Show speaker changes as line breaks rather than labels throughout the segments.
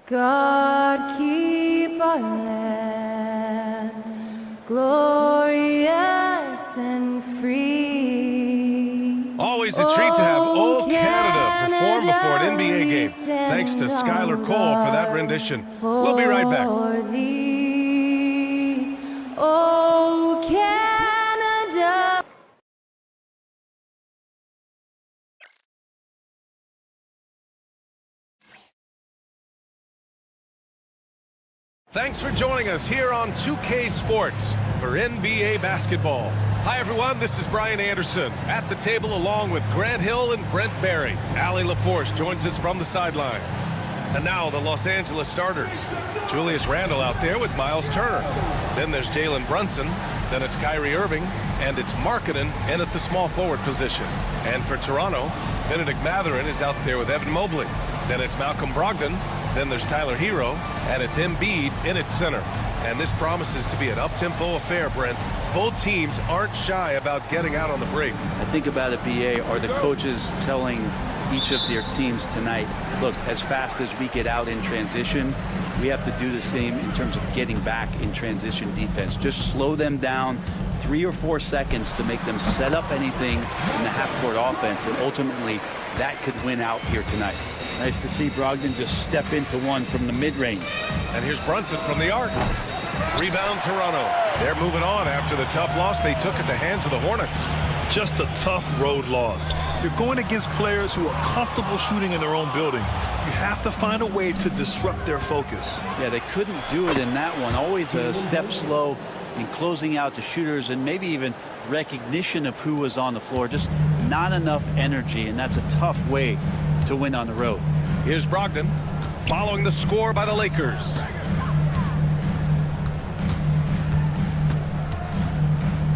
God keep our land glorious and free.
Always a treat to have old Canada perform before an NBA game. Thanks to Skylar Cole for that rendition. We'll be right back.
Oh, Canada.
Thanks for joining us here on 2K Sports for NBA basketball. Hi everyone, this is Brian Anderson at the table along with Grant Hill and Brent Barry. Allie LaForce joins us from the sidelines. And now the Los Angeles starters. Julius Randle out there with Miles Turner. Then there's Jalen Brunson. Then it's Kyrie Irving. And it's Markkanen in at the small forward position. And for Toronto, Benedict Mathurin is out there with Evan Mobley. Then it's Malcolm Brogdon. Then there's Tyler Hero. And it's Embiid in at center. And this promises to be an up-tempo affair, Brent. Both teams aren't shy about getting out on the break.
I think about it, BA, are the coaches telling each of their teams tonight, look, as fast as we get out in transition, we have to do the same in terms of getting back in transition defense. Just slow them down 3 or 4 seconds to make them set up anything in the half-court offense, and ultimately that could win out here tonight. Nice to see Brogdon just step into one from the mid-range.
And here's Brunson from the arc. Rebound Toronto. They're moving on after the tough loss they took at the hands of the Hornets.
Just a tough road loss. You're going against players who are comfortable shooting in their own building. You have to find a way to disrupt their focus.
Yeah, they couldn't do it in that one. Always a step slow in closing out the shooters and maybe even recognition of who was on the floor. Just not enough energy, and that's a tough way to win on the road.
Here's Brogdon following the score by the Lakers.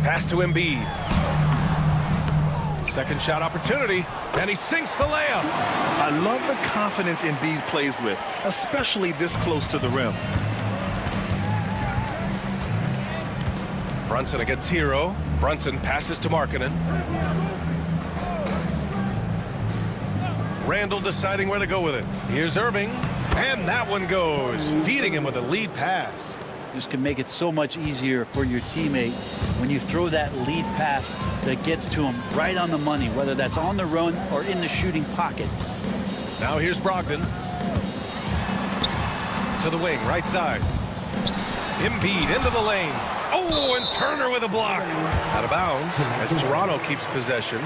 Pass to Embiid. Second shot opportunity, and he sinks the layup.
I love the confidence Embiid plays with, especially this close to the rim.
Brunson against Hero. Brunson passes to Markkanen. Randle deciding where to go with it. Here's Irving, and that one goes, feeding him with a lead pass.
This can make it so much easier for your teammate when you throw that lead pass that gets to him right on the money, whether that's on the run or in the shooting pocket.
Now here's Brogdon. To the wing, right side. Embiid into the lane. Oh, and Turner with a block. Out of bounds as Toronto keeps possession.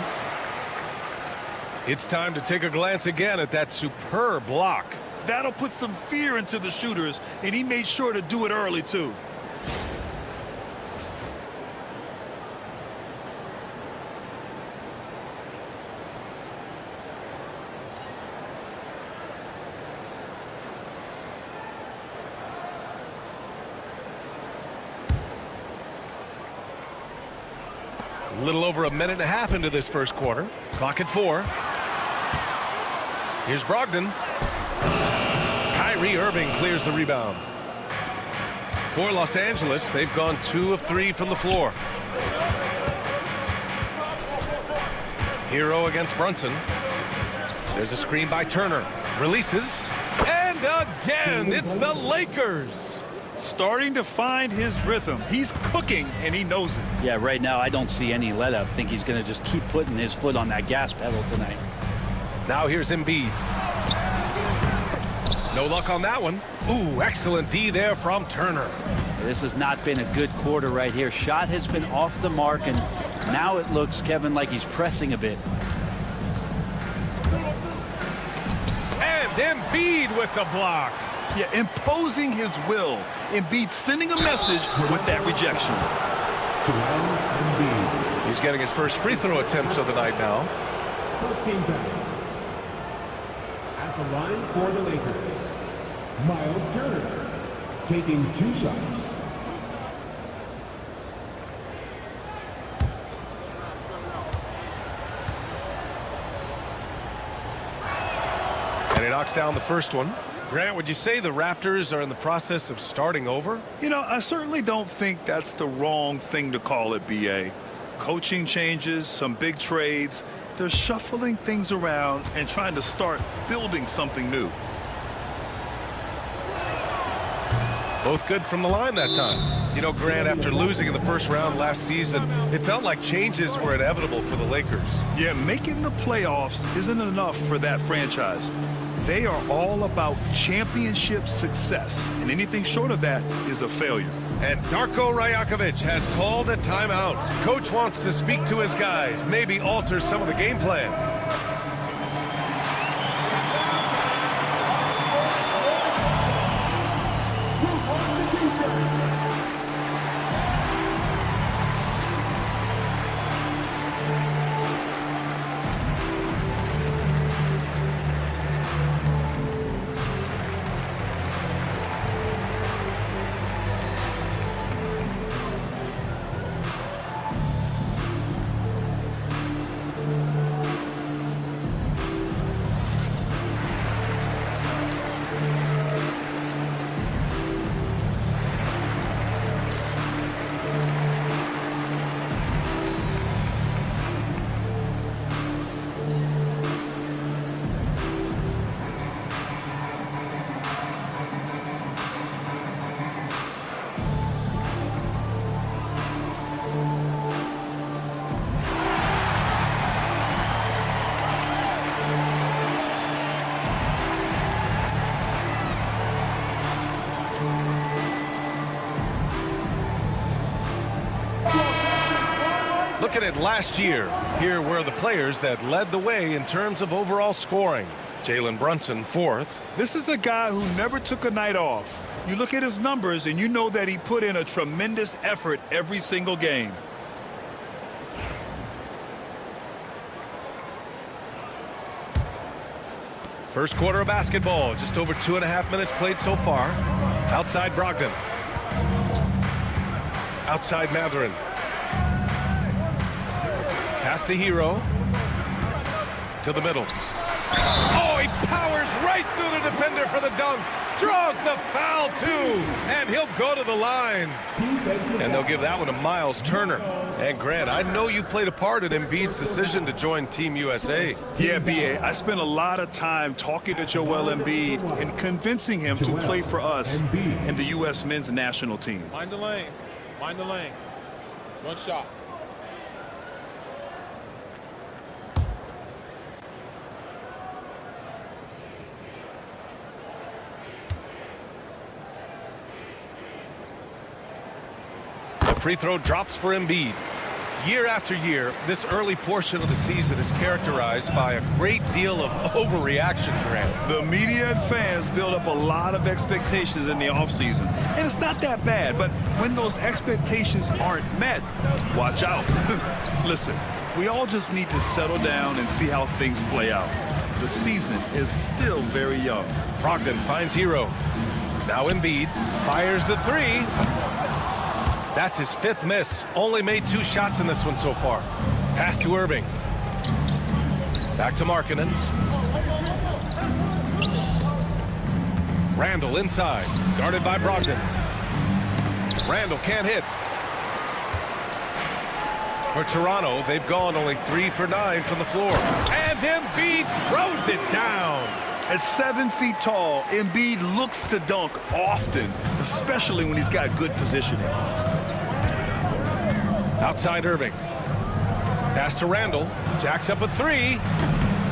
It's time to take a glance again at that superb block.
That'll put some fear into the shooters, and he made sure to do it early, too.
A little over a minute and a half into this first quarter. Clock at 4. Here's Brogdon. Kyrie Irving clears the rebound. For Los Angeles, they've gone 2 of 3 from the floor. Hero against Brunson. There's a screen by Turner. Releases. And again, it's the Lakers.
Starting to find his rhythm. He's cooking, and he knows it.
Yeah, right now I don't see any let up. I think he's going to just keep putting his foot on that gas pedal tonight.
Now here's Embiid. No luck on that one. Ooh, excellent D there from Turner.
This has not been a good quarter right here. Shot has been off the mark, and now it looks, Kevin, like he's pressing a bit.
And Embiid with the block.
Yeah, imposing his will. Embiid sending a message with that rejection.
He's getting his first free throw attempts of the night now.
First game back. At the line for the Lakers, Miles Turner taking 2 shots.
And he knocks down the first one. Grant, would you say the Raptors are in the process of starting over?
You know, I certainly don't think that's the wrong thing to call it, BA. Coaching changes, some big trades. They're shuffling things around and trying to start building something new.
Both good from the line that time. You know, Grant, after losing in the first round last season, it felt like changes were inevitable for the Lakers.
Yeah, making the playoffs isn't enough for that franchise. They are all about championship success, and anything short of that is a failure.
And Darko Rajakovic has called a timeout. Coach wants to speak to his guys, maybe alter some of the game plan. Looking at last year, here were the players that led the way in terms of overall scoring. Jalen Brunson, fourth.
This is a guy who never took a night off. You look at his numbers and you know that he put in a tremendous effort every single game.
First quarter of basketball, just over 2.5 minutes played so far. Outside Brogdon. Outside Matherin. Pass to Hero. To the middle. Oh, he powers right through the defender for the dunk. Draws the foul, too. And he'll go to the line. And they'll give that one to Miles Turner. And Grant, I know you played a part in Embiid's decision to join Team USA.
Yeah, B.A., I spent a lot of time talking to Joel Embiid and convincing him to play for us in the U.S. men's national team.
Mind the lanes. Mind the lanes. One shot.
The free throw drops for Embiid. Year after year, this early portion of the season is characterized by a great deal of overreaction, Grant.
The media and fans build up a lot of expectations in the offseason. And it's not that bad, but when those expectations aren't met, watch out. Listen, we all just need to settle down and see how things play out. The season is still very young.
Brogdon finds Hero. Now Embiid fires the three. That's his fifth miss. Only made 2 shots in this one so far. Pass to Irving. Back to Markkanen. Randall inside. Guarded by Brogdon. Randall can't hit. For Toronto, they've gone only 3 for 9 from the floor. And Embiid throws it down.
At 7 feet tall, Embiid looks to dunk often, especially when he's got good positioning.
Outside Irving. Pass to Randall. Jacks up a 3.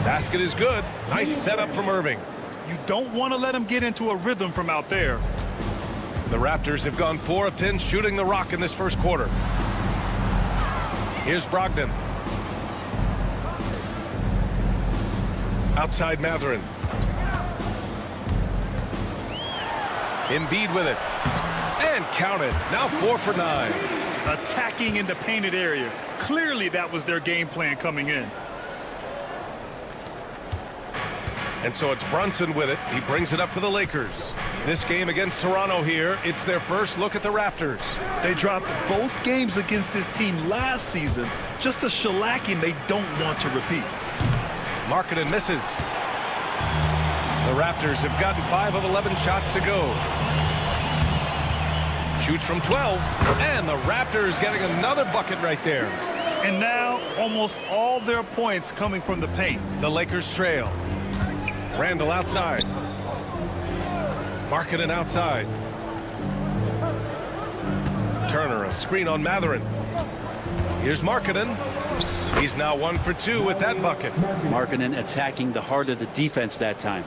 Basket is good. Nice setup from Irving.
You don't want to let him get into a rhythm from out there.
The Raptors have gone 4 of 10 shooting the rock in this first quarter. Here's Brogdon. Outside Matherin. Embiid with it. And counted. Now 4 for 9.
Attacking in the painted area. Clearly that was their game plan coming in.
And so it's Brunson with it. He brings it up for the Lakers. This game against Toronto here, it's their first look at the Raptors.
They dropped both games against this team last season. Just a shellacking they don't want to repeat.
Markkanen misses. The Raptors have gotten 5 of 11 shots to go. Shoots from 12, and the Raptors getting another bucket right there.
And now almost all their points coming from the paint.
The Lakers trail. Randall outside. Markkanen outside. Screen on Matherin. Here's Markkanen. He's now 1 for 2 with that bucket.
Markkanen attacking the heart of the defense that time.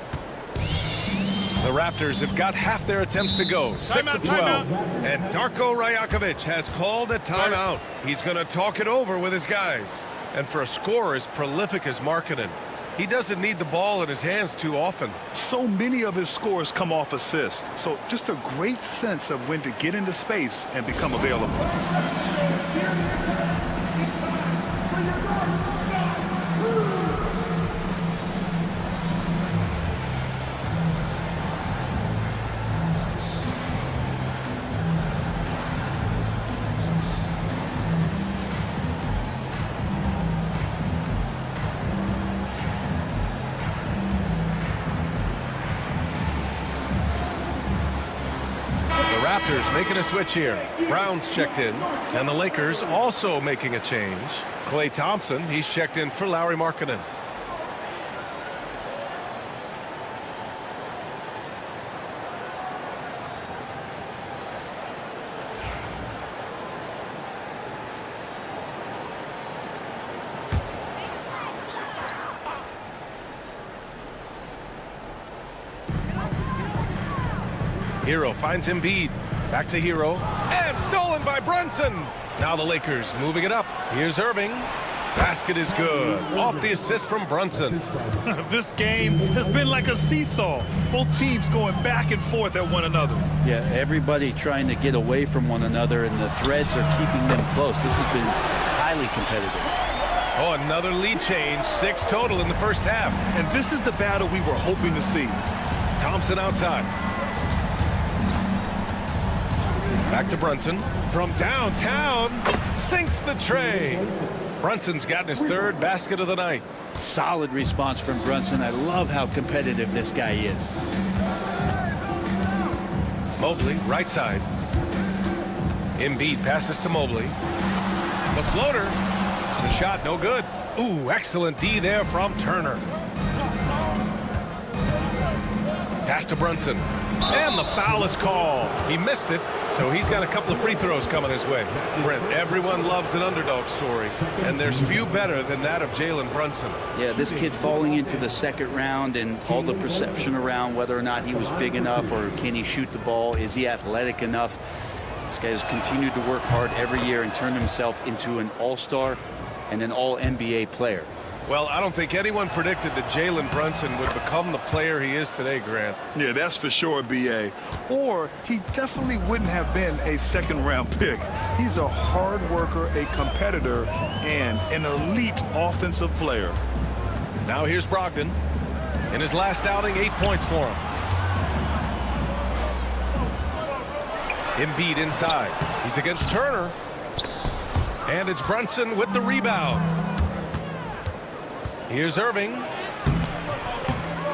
The Raptors have got half their attempts to go, 6 of 12. And Darko Rajakovic has called a timeout. He's going to talk it over with his guys. And for a scorer as prolific as Markkanen, he doesn't need the ball in his hands too often.
So many of his scores come off assists. So just a great sense of when to get into space and become available.
Raptors making a switch here. Brown's checked in, and the Lakers also making a change. Klay Thompson, he's checked in for Lauri Markkanen. Hero finds Embiid. Back to Hero. And stolen by Brunson. Now the Lakers moving it up. Here's Irving. Basket is good. Off the assist from Brunson.
This game has been like a seesaw. Both teams going back and forth at one another.
Yeah, everybody trying to get away from one another, and the threads are keeping them close. This has been highly competitive.
Oh, another lead change. 6 total in the first half.
And this is the battle we were hoping to see.
Thompson outside. Back to Brunson. From downtown, sinks the tray. Brunson's gotten his 3rd basket of the night.
Solid response from Brunson. I love how competitive this guy is.
Mobley, right side. Embiid passes to Mobley. The floater. The shot, no good. Ooh, excellent D there from Turner. Pass to Brunson. And the foul is called. He missed it, so he's got a couple of free throws coming his way. Brent, everyone loves an underdog story, and there's few better than that of Jalen Brunson.
Yeah, this kid falling into the 2nd round and all the perception around whether or not he was big enough or can he shoot the ball, is he athletic enough. This guy has continued to work hard every year and turn himself into an all-star and an all-NBA player.
Well, I don't think anyone predicted that Jalen Brunson would become the player he is today, Grant.
Yeah, that's for sure, B.A. Or he definitely wouldn't have been a 2nd-round pick. He's a hard worker, a competitor, and an elite offensive player.
Now here's Brogdon. In his last outing, 8 points for him. Embiid inside. He's against Turner. And it's Brunson with the rebound. Here's Irving.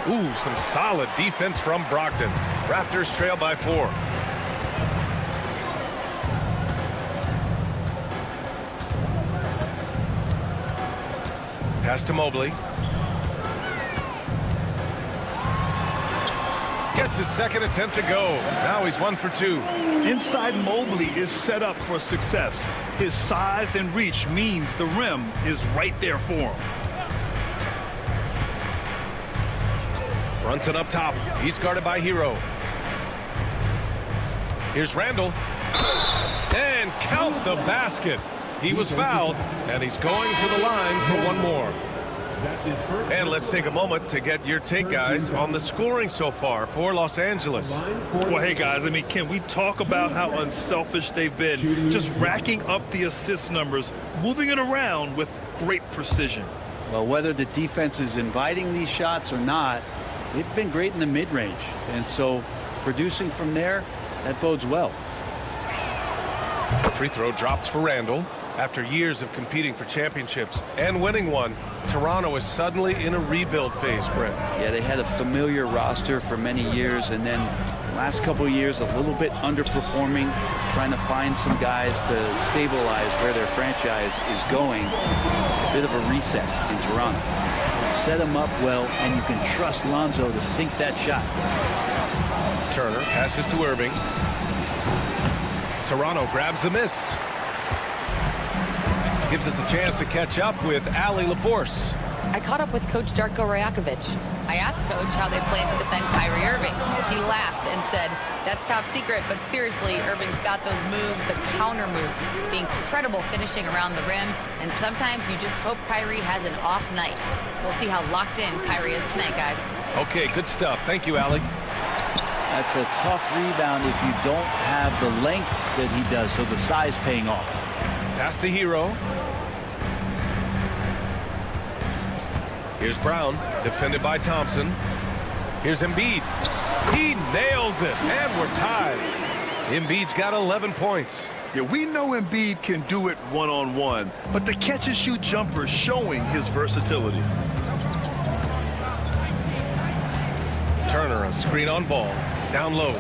Ooh, some solid defense from Brogdon. Raptors trail by 4. Pass to Mobley. Gets his 2nd attempt to go. Now he's 1 for 2.
Inside Mobley is set up for success. His size and reach means the rim is right there for him.
Brunson up top. He's guarded by Hero. Here's Randall. And count the basket. He was fouled, and he's going to the line for one more. And let's take a moment to get your take, guys, on the scoring so far for Los Angeles.
Well, hey, guys, I mean, can we talk about how unselfish they've been? Just racking up the assist numbers, moving it around with great precision.
Well, whether the defense is inviting these shots or not, they've been great in the mid-range. And so producing from there, that bodes well.
The free throw drops for Randall. After years of competing for championships and winning one, Toronto is suddenly in a rebuild phase, Brent.
Yeah, they had a familiar roster for many years, and then the last couple of years a little bit underperforming, trying to find some guys to stabilize where their franchise is going. It's a bit of a reset in Toronto. Set them up well, and you can trust Lonzo to sink that shot.
Turner passes to Irving. Toronto grabs the miss. Gives us a chance to catch up with Allie LaForce.
I caught up with Coach Darko Rajakovic. I asked Coach how they plan to defend Kyrie Irving. He laughed and said, "That's top secret, but seriously, Irving's got those moves, the counter moves, the incredible finishing around the rim, and sometimes you just hope Kyrie has an off night." We'll see how locked in Kyrie is tonight, guys.
Okay, good stuff. Thank you, Allie.
That's a tough rebound if you don't have the length that he does, so the size paying off.
Pass to Hero. Here's Brown, defended by Thompson. Here's Embiid. He nails it, and we're tied. Embiid's got 11 points.
Yeah, we know Embiid can do it one-on-one, but the catch-and-shoot jumper showing his versatility.
Turner, a screen on ball. Down low.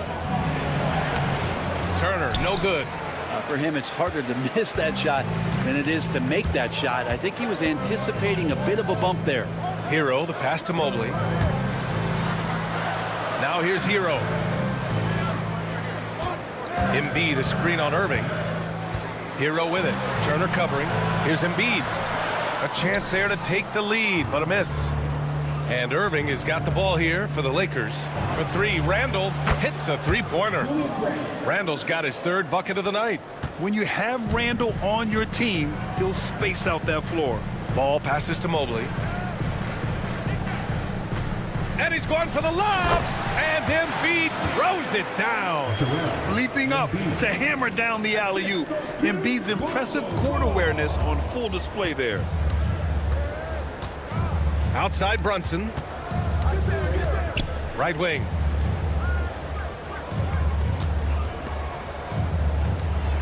Turner, no good.
For him, it's harder to miss that shot than it is to make that shot. I think he was anticipating a bit of a bump there.
Hero, the pass to Mobley. Now here's Hero. Embiid, a screen on Irving. Hero with it. Turner covering. Here's Embiid. A chance there to take the lead, but a miss. And Irving has got the ball here for the Lakers. For three, Randall hits a three-pointer. Randall's got his third bucket of the night.
When you have Randall on your team, he'll space out that floor.
Ball passes to Mobley. And he's going for the lob. And Embiid throws it down.
Leaping up to hammer down the alley-oop. Embiid's impressive court awareness on full display there.
Outside Brunson. Right wing.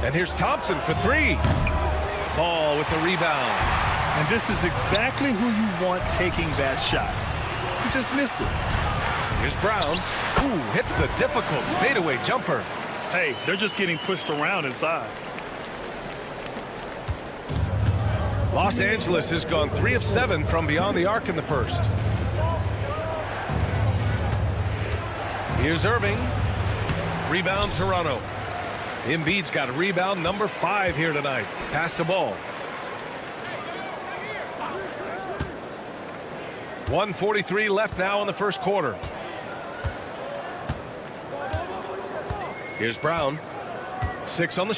And here's Thompson for three. Ball with the rebound.
And this is exactly who you want taking that shot. He just missed it.
Here's Brown. Ooh, hits the difficult fadeaway jumper.
Hey, they're just getting pushed around inside.
Los Angeles has gone 3 of 7 from beyond the arc in the first. Here's Irving. Rebound Toronto. Embiid's got rebound number 5 here tonight. Pass to ball. 1:43 left now in the first quarter. Here's Brown. 6 on the shot.